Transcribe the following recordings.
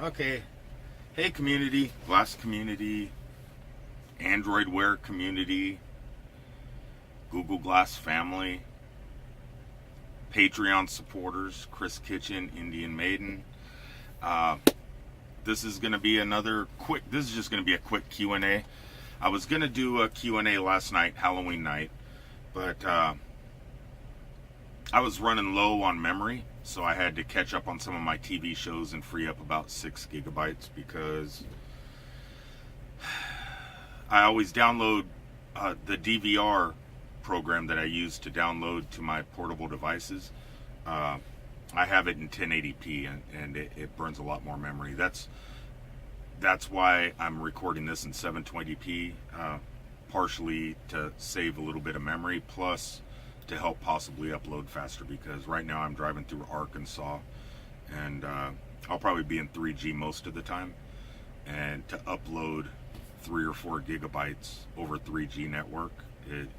Okay. Hey, community, Glass community, Android Wear community, Google Glass family, Patreon supporters, Chris Kitchen, Indian Maiden. Uh, this is going to be this is just going to be a quick Q&A. I was going to do a Q&A last night, Halloween night, but I was running low on memory, so I had to catch up on some of my TV shows and free up about 6 gigabytes because I always download the DVR program that I use to download to my portable devices. I have it in 1080p and it burns a lot more memory. That's why I'm recording this in 720p, partially to save a little bit of memory, plus to help possibly upload faster, because right now I'm driving through Arkansas and I'll probably be in 3G most of the time, and to upload 3 or 4 gigabytes over 3G network,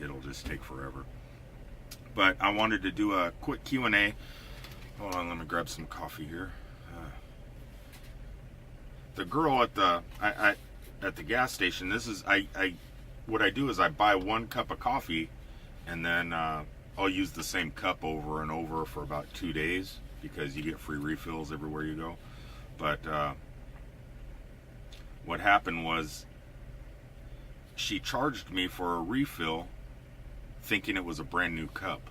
it'll just take forever. But I wanted to do a quick Q&A. Hold on, let me grab some coffee here. The girl at the gas station, what I do is I buy 1 cup of coffee, and then I'll use the same cup over and over for about 2 days, because you get free refills everywhere you go. But what happened was, she charged me for a refill thinking it was a brand new cup,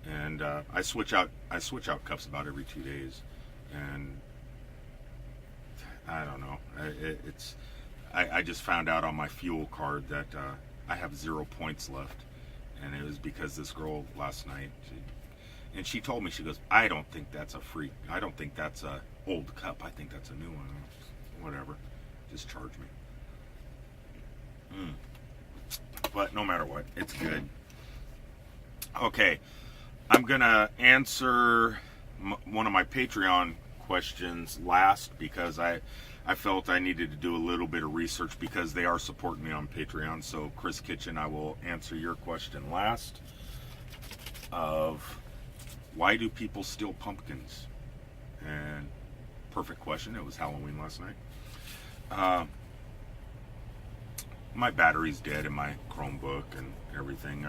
and I switch out cups about every 2 days, and I don't know, I just found out on my fuel card that I have 0 points left, and it was because this girl last night, she told me, she goes, I don't think that's a old cup, I think that's a new one. Whatever, just charge me. But no matter what, it's good. Okay, I'm gonna answer one of my Patreon questions last, because I felt I needed to do a little bit of research, because they are supporting me on Patreon. So Chris Kitchen, I will answer your question last, of why do people steal pumpkins? And perfect question, it was Halloween last night. My battery's dead in my Chromebook and everything.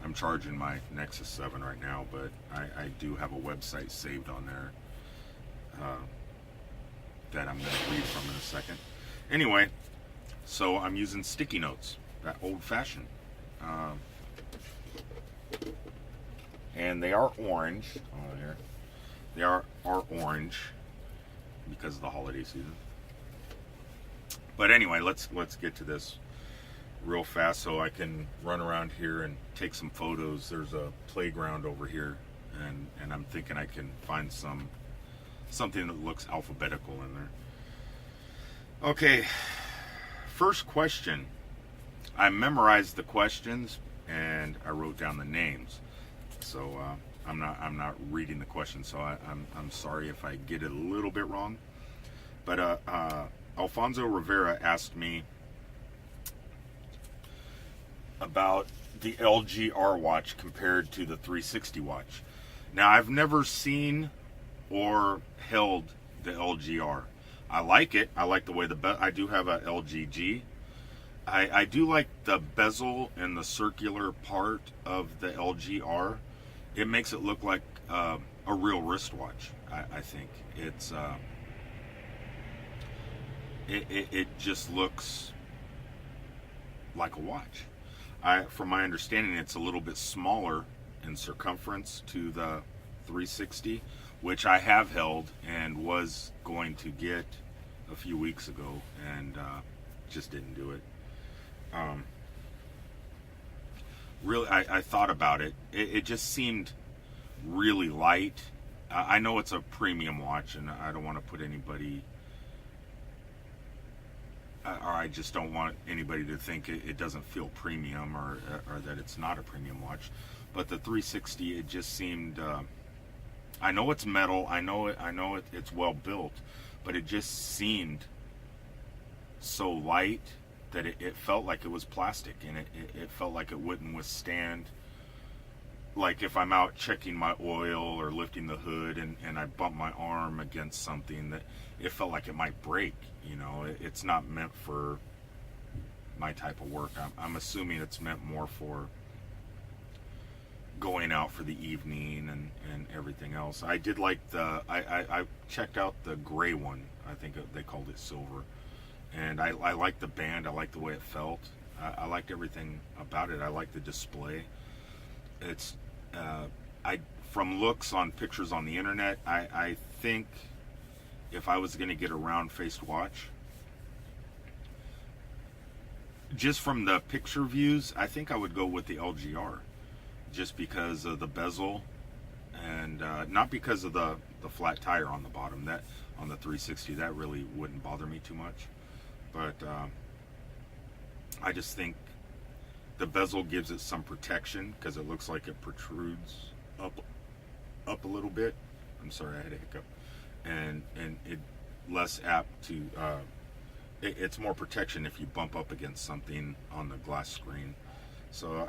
I'm charging my Nexus 7 right now, but I do have a website saved on there that I'm going to read from in a second. Anyway, so I'm using sticky notes, that old-fashioned. And they are orange. Oh, here. They are orange because of the holiday season. But anyway, let's get to this real fast so I can run around here and take some photos. There's a playground over here, and I'm thinking I can find something that looks alphabetical in there. Okay, first question. I memorized the questions and I wrote down the names. So I'm not reading the question, so I'm sorry if I get it a little bit wrong. But Alfonso Rivera asked me about the LG R watch compared to the 360 watch. Now, I've never seen or held the LG R. I like it. I like the way I do have a LG G. I do like the bezel and the circular part of the LG R. It makes it look like a real wristwatch. I think it's it just looks like a watch. From my understanding, it's a little bit smaller in circumference to the 360, which I have held and was going to get a few weeks ago, and just didn't do it. Really, I thought about it. It just seemed really light. I know it's a premium watch, and I don't want to put anybody, or I just don't want anybody to think it doesn't feel premium, or that it's not a premium watch. But the 360, it just seemed. I know it's metal. I know it's well built, but it just seemed so light that it felt like it was plastic, and it felt like it wouldn't withstand like if I'm out checking my oil or lifting the hood and I bump my arm against something that it felt like it might break, it's not meant for my type of work. I'm assuming it's meant more for going out for the evening and everything else. I did like I checked out the gray one. I think they called it silver. And I liked the band. I liked the way it felt. I liked everything about it. I liked the display. It's from looks on pictures on the internet, I think if I was going to get a round-faced watch, just from the picture views, I think I would go with the LGR, just because of the bezel, and not because of the flat tire on the bottom. That on the 360, that really wouldn't bother me too much. But I just think the bezel gives it some protection because it looks like it protrudes up a little bit. I'm sorry, I had a hiccup. And it less apt to it's more protection if you bump up against something on the glass screen. So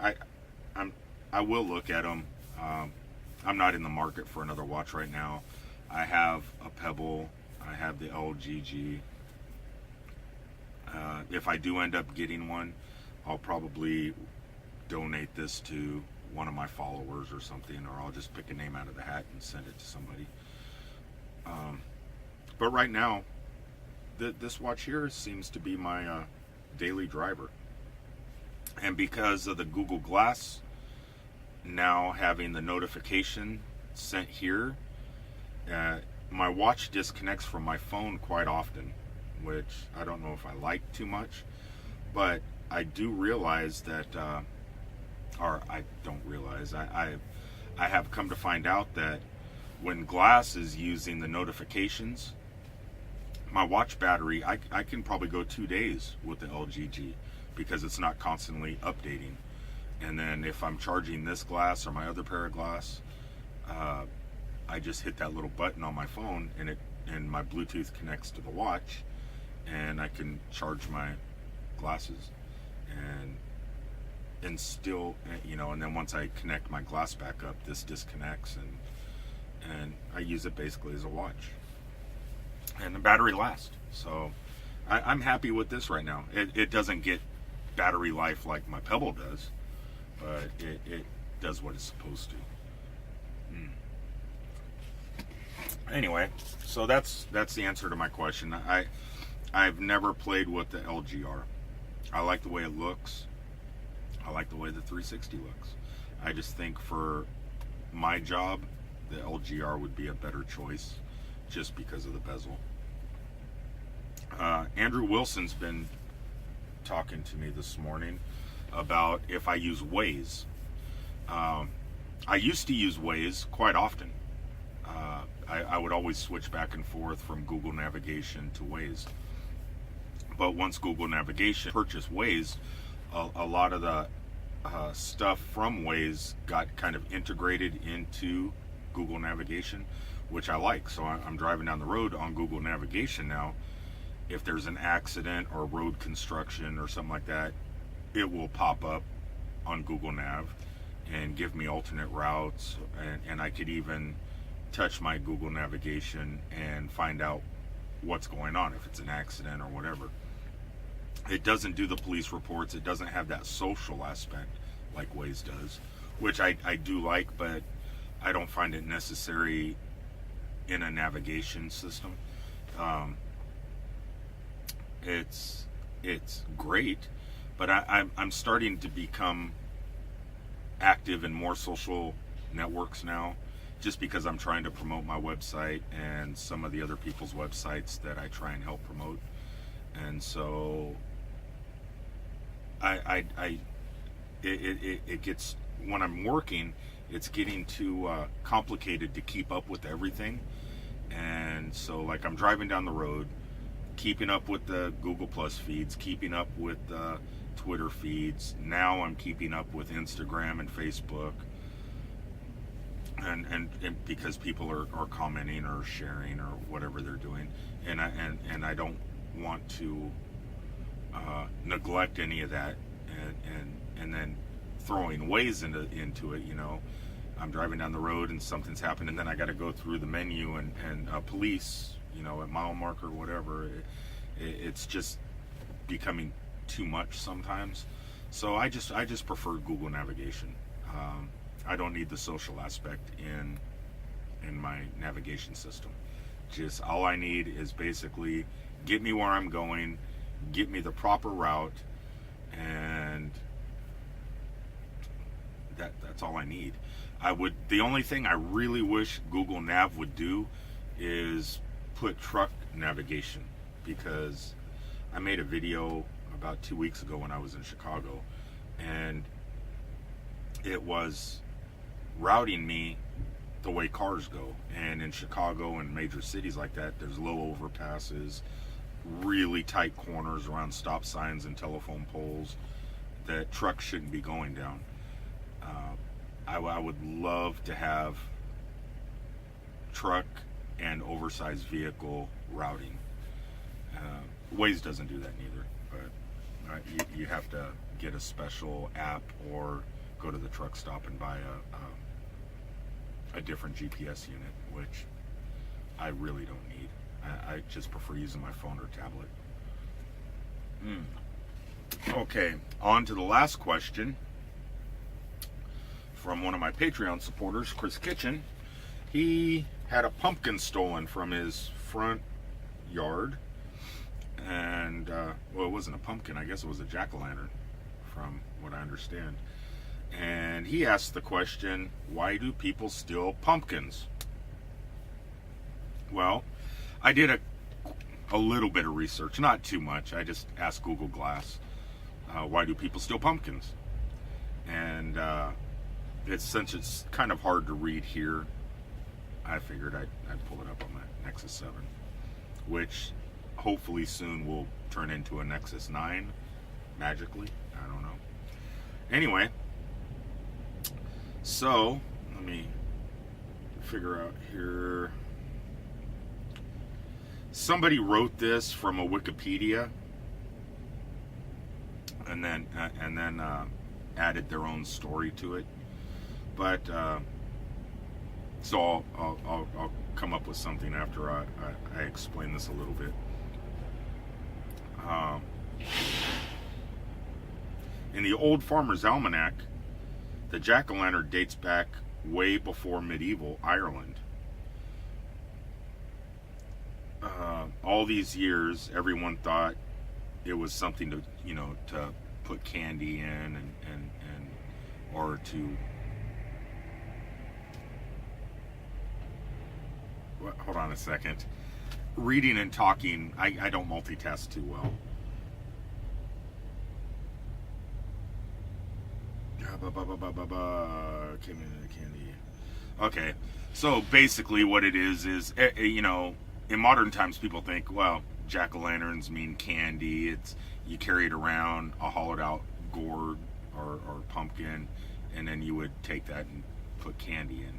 I will look at them. I'm not in the market for another watch right now. I have a Pebble. I have the LGG. If I do end up getting one, I'll probably donate this to one of my followers or something, or I'll just pick a name out of the hat and send it to somebody. But right now, this watch here seems to be my daily driver. And because of the Google Glass now having the notification sent here, my watch disconnects from my phone quite often, which I don't know if I like too much, but I do realize that, or I don't realize, I have come to find out that when Glass is using the notifications, my watch battery, I can probably go 2 days with the LGG because it's not constantly updating. And then if I'm charging this glass or my other pair of glass, I just hit that little button on my phone and my Bluetooth connects to the watch, and I can charge my glasses and still, and then once I connect my glass back up, this disconnects and I use it basically as a watch. And the battery lasts. So I'm happy with this right now. It doesn't get battery life like my Pebble does, but it does what it's supposed to. Anyway, so that's the answer to my question. I've never played with the LGR. I like the way it looks. I like the way the 360 looks. I just think for my job, the LGR would be a better choice just because of the bezel. Andrew Wilson's been talking to me this morning about if I use Waze. I used to use Waze quite often. I would always switch back and forth from Google Navigation to Waze. But once Google Navigation purchased Waze, a lot of the stuff from Waze got kind of integrated into Google Navigation, which I like. So I'm driving down the road on Google Navigation now. If there's an accident or road construction or something like that, it will pop up on Google Nav and give me alternate routes, and I could even touch my Google Navigation and find out what's going on, if it's an accident or whatever. It doesn't do the police reports. It doesn't have that social aspect like Waze does, which I do like, but I don't find it necessary in a navigation system. It's great, but I'm starting to become active in more social networks now, just because I'm trying to promote my website and some of the other people's websites that I try and help promote. And so it gets, when I'm working, it's getting too complicated to keep up with everything. And so like I'm driving down the road, keeping up with the Google Plus feeds, keeping up with the Twitter feeds. Now I'm keeping up with Instagram and Facebook. And because people are commenting or sharing or whatever they're doing, and I don't want to neglect any of that, and then throwing Waze into it, I'm driving down the road and something's happened, and then I got to go through the menu and police, at mile marker, whatever. It's just becoming too much sometimes. So I just prefer Google navigation. I don't need the social aspect in my navigation system. Just all I need is basically get me where I'm going, get me the proper route, and that's all I need. The only thing I really wish Google Nav would do is put truck navigation, because I made a video about 2 weeks ago when I was in Chicago, and it was routing me the way cars go. And in Chicago and major cities like that, there's low overpasses, really tight corners around stop signs and telephone poles that trucks shouldn't be going down. I would love to have truck and oversized vehicle routing. Waze doesn't do that neither, but you have to get a special app or go to the truck stop and buy a different GPS unit, which I really don't need. I just prefer using my phone or tablet. Okay, on to the last question from one of my Patreon supporters, Chris Kitchen. He had a pumpkin stolen from his front yard, and well, it wasn't a pumpkin, I guess it was a jack-o'-lantern, from what I understand. And he asked the question, why do people steal pumpkins? Well, I did a little bit of research, not too much. I just asked Google Glass, why do people steal pumpkins? And since it's kind of hard to read here, I figured I'd pull it up on my Nexus 7, which hopefully soon will turn into a Nexus 9, magically. I don't know. Anyway, so let me figure out here. Somebody wrote this from a Wikipedia, and then added their own story to it. But so I'll come up with something after I explain this a little bit. In the Old Farmer's Almanac, the jack-o'-lantern dates back way before medieval Ireland. All these years, everyone thought it was something to put candy in and or to. Hold on a second. Reading and talking, I don't multitask too well. Candy. Okay, so basically what it is in modern times people think, well, jack-o'-lanterns mean candy. It's you carry it around, a hollowed out gourd or pumpkin, and then you would take that and put candy in.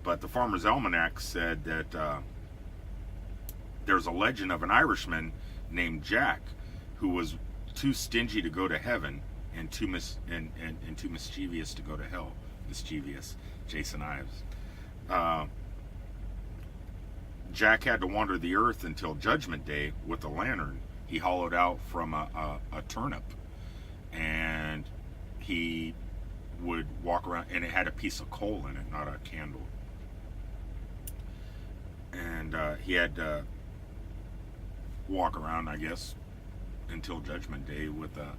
But the Farmer's Almanac said that there's a legend of an Irishman named Jack who was too stingy to go to heaven and too mischievous to go to hell. Mischievous, Jason Ives. Jack had to wander the earth until Judgment Day with a lantern he hollowed out from a turnip, and he would walk around, and it had a piece of coal in it, not a candle. And he had to walk around, I guess, until Judgment Day with a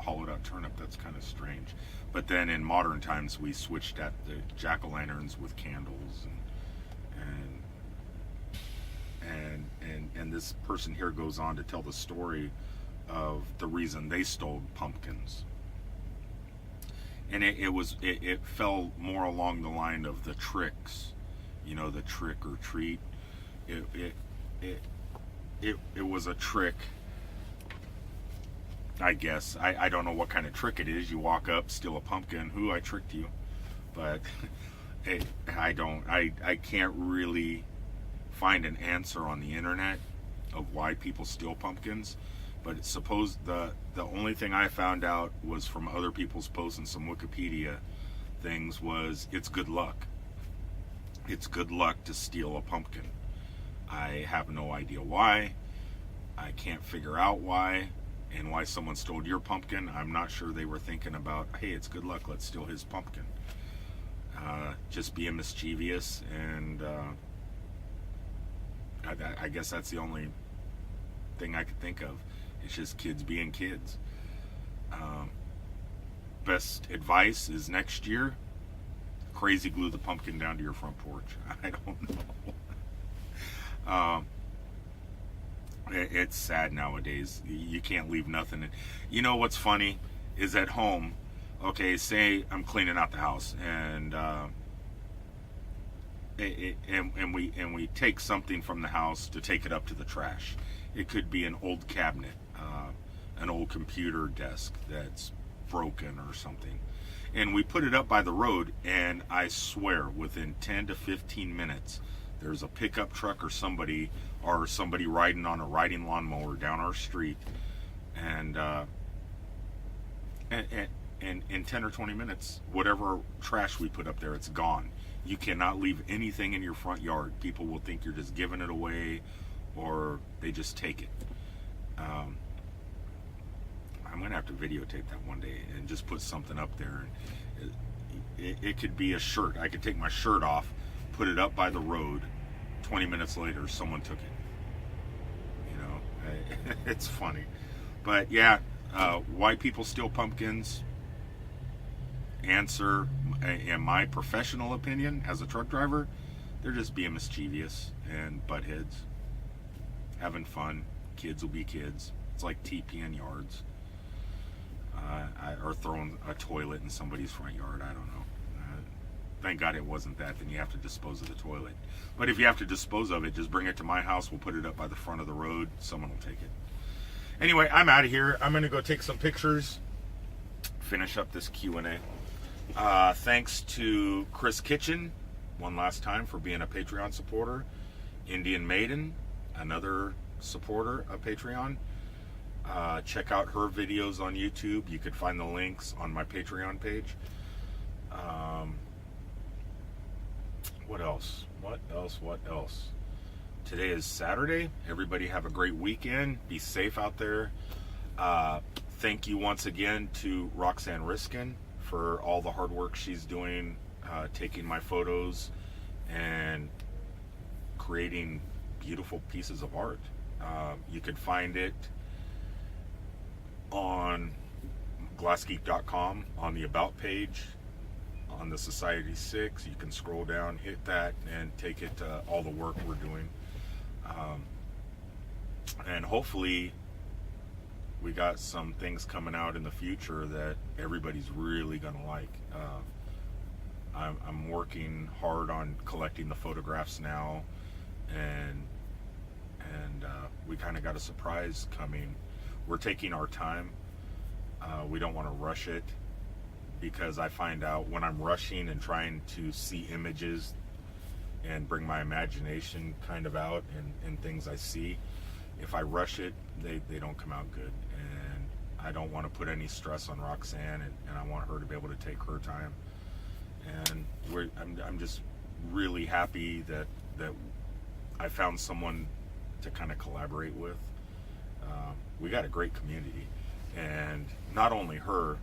hollowed out turnip. That's kind of strange. But then in modern times, we switched at the jack-o'-lanterns with candles, and this person here goes on to tell the story of the reason they stole pumpkins. And it fell more along the line of the tricks, the trick or treat. It was a trick, I guess. I don't know what kind of trick it is. You walk up, steal a pumpkin. I tricked you. But I can't really find an answer on the internet of why people steal pumpkins. But suppose the only thing I found out was from other people's posts and some Wikipedia things was it's good luck. It's good luck to steal a pumpkin. I have no idea why. I can't figure out why, and why someone stole your pumpkin. I'm not sure they were thinking about, hey, it's good luck, let's steal his pumpkin. Just being mischievous, and I guess that's the only thing I could think of. It's just kids being kids. Best advice is next year, crazy glue the pumpkin down to your front porch. I don't know. It's sad nowadays. You can't leave nothing. You know what's funny is at home, okay, say I'm cleaning out the house, and we take something from the house to take it up to the trash. It could be an old cabinet, an old computer desk that's broken or something, and we put it up by the road, and I swear within 10 to 15 minutes there's a pickup truck or somebody riding on a riding lawnmower down our street, and in 10 or 20 minutes, whatever trash we put up there, it's gone. You cannot leave anything in your front yard. People will think you're just giving it away, or they just take it. I'm gonna have to videotape that one day and just put something up there. And it could be a shirt. I could take my shirt off, put it up by the road. 20 minutes later, someone took it. You know, it's funny. But yeah, why people steal pumpkins? Answer, in my professional opinion, as a truck driver, they're just being mischievous and butt heads, having fun. Kids will be kids. It's like TPing yards, or throwing a toilet in somebody's front yard. I don't know. Thank God it wasn't that. Then you have to dispose of the toilet. But if you have to dispose of it, just bring it to my house. We'll put it up by the front of the road. Someone will take it. Anyway, I'm out of here. I'm going to go take some pictures, finish up this Q&A. Thanks to Chris Kitchen, one last time, for being a Patreon supporter. Indian Maiden, another supporter of Patreon. Check out her videos on YouTube. You could find the links on my Patreon page. What else? What else? Today is Saturday. Everybody have a great weekend. Be safe out there. Thank you once again to Roxanne Riskin for all the hard work she's doing, taking my photos and creating beautiful pieces of art. You can find it on glassgeek.com on the About page. On the Society 6, you can scroll down, hit that, and take it to all the work we're doing. And hopefully we got some things coming out in the future that everybody's really gonna like. I'm working hard on collecting the photographs now, and we kind of got a surprise coming. We're taking our time. We don't want to rush it, because I find out when I'm rushing and trying to see images and bring my imagination kind of out and things I see, if I rush it, they don't come out good. And I don't want to put any stress on Roxanne, and I want her to be able to take her time. And I'm just really happy that I found someone to kind of collaborate with. We got a great community, and not only her.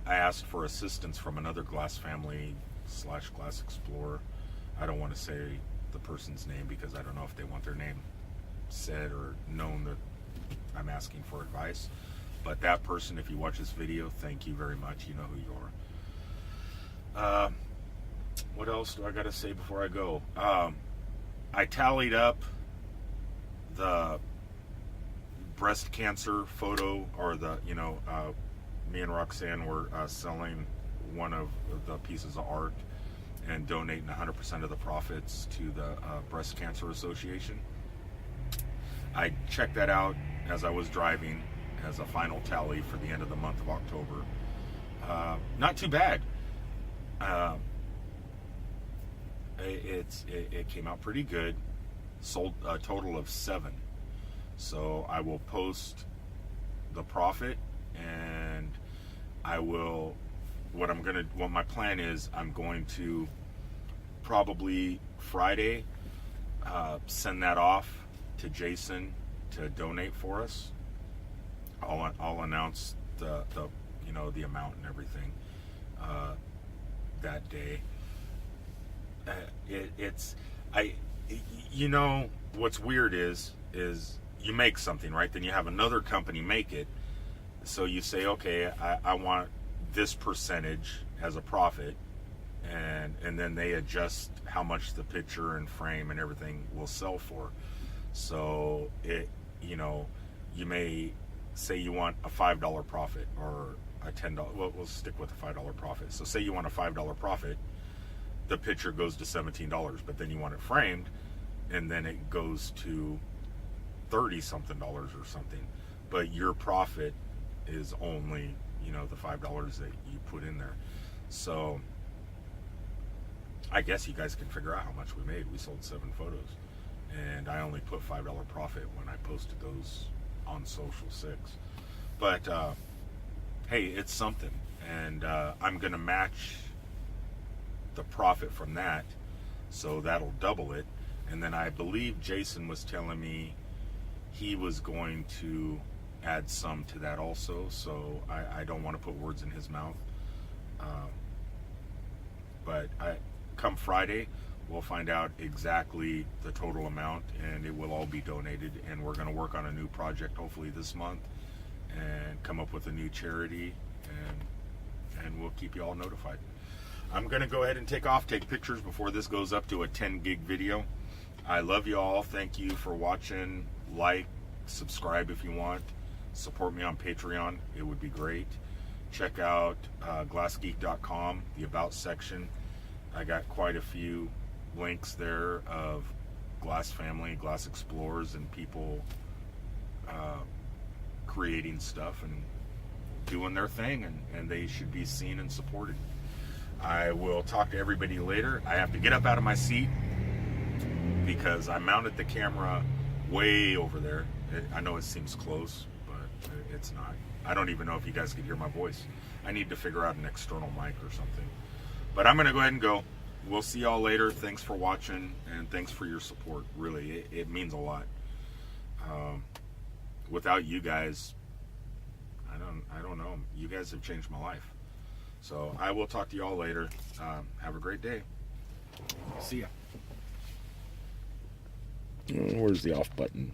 I asked for assistance from another glass family / glass explorer. I don't want to say the person's name because I don't know if they want their name said or known that I'm asking for advice. But that person, if you watch this video, thank you very much. You know who you are. What else do I got to say before I go? I tallied up the breast cancer photo, or me and Roxanne were selling one of the pieces of art and donating 100% of the profits to the Breast Cancer Association. I checked that out as I was driving as a final tally for the end of the month of October. Not too bad. It came out pretty good. Sold a total of 7. So I will post the profit and I will, what my plan is, I'm going to probably Friday send that off to Jason to donate for us. I'll announce the the amount and everything that day. What's weird is you make something, right? Then you have another company make it. So you say, okay, I want this percentage as a profit, and then they adjust how much the picture and frame and everything will sell for. So you may say you want a $5 profit or a $10. Well, we'll stick with a $5 profit. So say you want a $5 profit, the picture goes to $17, but then you want it framed, and then it goes to $30-something or something. But your profit is only the $5 that you put in there. So I guess you guys can figure out how much we made. We sold 7 photos, and I only put $5 profit when I posted those on Social 6. But hey, it's something, and I'm gonna match the profit from that, so that'll double it. And then I believe Jason was telling me he was going to add some to that also, so I don't want to put words in his mouth. But come Friday, we'll find out exactly the total amount, and it will all be donated. And we're going to work on a new project hopefully this month and come up with a new charity, and we'll keep you all notified. I'm going to go ahead and take pictures before this goes up to a 10 gig video. I love you all. Thank you for watching. Like, subscribe if you want. Support me on Patreon. It would be great. Check out glassgeek.com, the About section. I got quite a few links there of Glass Family, Glass Explorers, and people creating stuff and doing their thing, and they should be seen and supported. I will talk to everybody later. I have to get up out of my seat because I mounted the camera way over there. I know it seems close, but it's not. I don't even know if you guys can hear my voice. I need to figure out an external mic or something. But I'm going to go ahead and go. We'll see y'all later. Thanks for watching, and thanks for your support. Really, it means a lot. Without you guys, I don't know. You guys have changed my life. So I will talk to you all later. Have a great day. See ya. Where's the off button?